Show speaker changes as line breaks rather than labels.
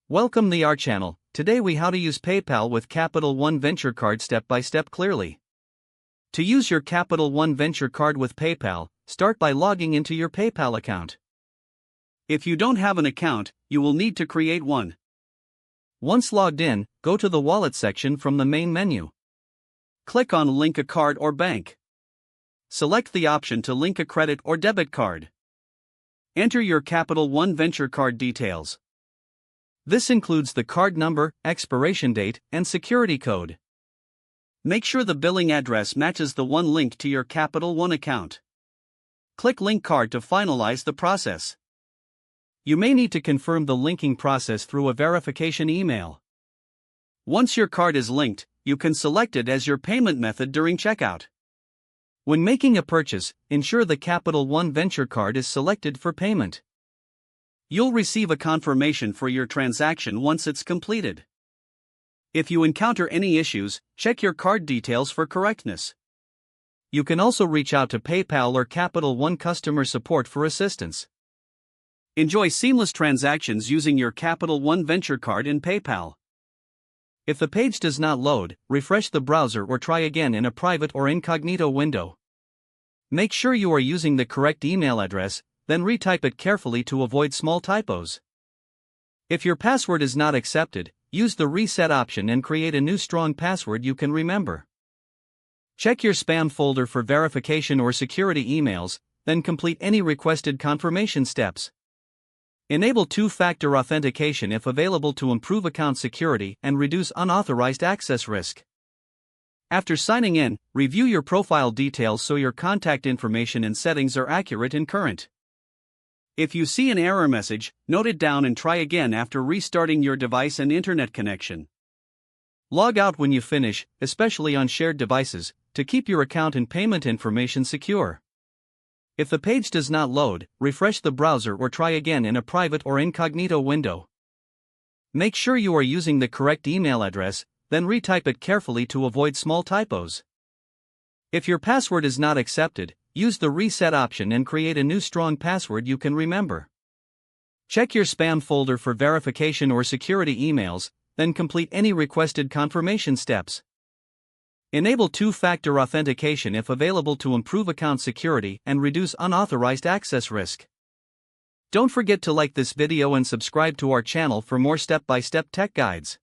Welcome to our channel. Today we how to use PayPal with Capital One Venture Card step by step clearly. To use your Capital One Venture Card with PayPal, start by logging into your PayPal account. If you don't have an account, you will need to create one. Once logged in, go to the Wallet section from the main menu. Click on Link a Card or Bank. Select the option to link a credit or debit card. Enter your Capital One Venture Card details. This includes the card number, expiration date, and security code. Make sure the billing address matches the one linked to your Capital One account. Click Link Card to finalize the process. You may need to confirm the linking process through a verification email. Once your card is linked, you can select it as your payment method during checkout. When making a purchase, ensure the Capital One Venture Card is selected for payment. You'll receive a confirmation for your transaction once it's completed. If you encounter any issues, check your card details for correctness. You can also reach out to PayPal or Capital One customer support for assistance. Enjoy seamless transactions using your Capital One Venture Card in PayPal. If the page does not load, refresh the browser or try again in a private or incognito window. Make sure you are using the correct email address, then retype it carefully to avoid small typos. If your password is not accepted, use the reset option and create a new strong password you can remember. Check your spam folder for verification or security emails, then complete any requested confirmation steps. Enable two-factor authentication if available to improve account security and reduce unauthorized access risk. After signing in, review your profile details so your contact information and settings are accurate and current. If you see an error message, note it down and try again after restarting your device and internet connection. Log out when you finish, especially on shared devices, to keep your account and payment information secure. If the page does not load, refresh the browser or try again in a private or incognito window. Make sure you are using the correct email address, then retype it carefully to avoid small typos. If your password is not accepted, use the reset option and create a new strong password you can remember. Check your spam folder for verification or security emails, then complete any requested confirmation steps. Enable two-factor authentication if available to improve account security and reduce unauthorized access risk. Don't forget to like this video and subscribe to our channel for more step-by-step tech guides.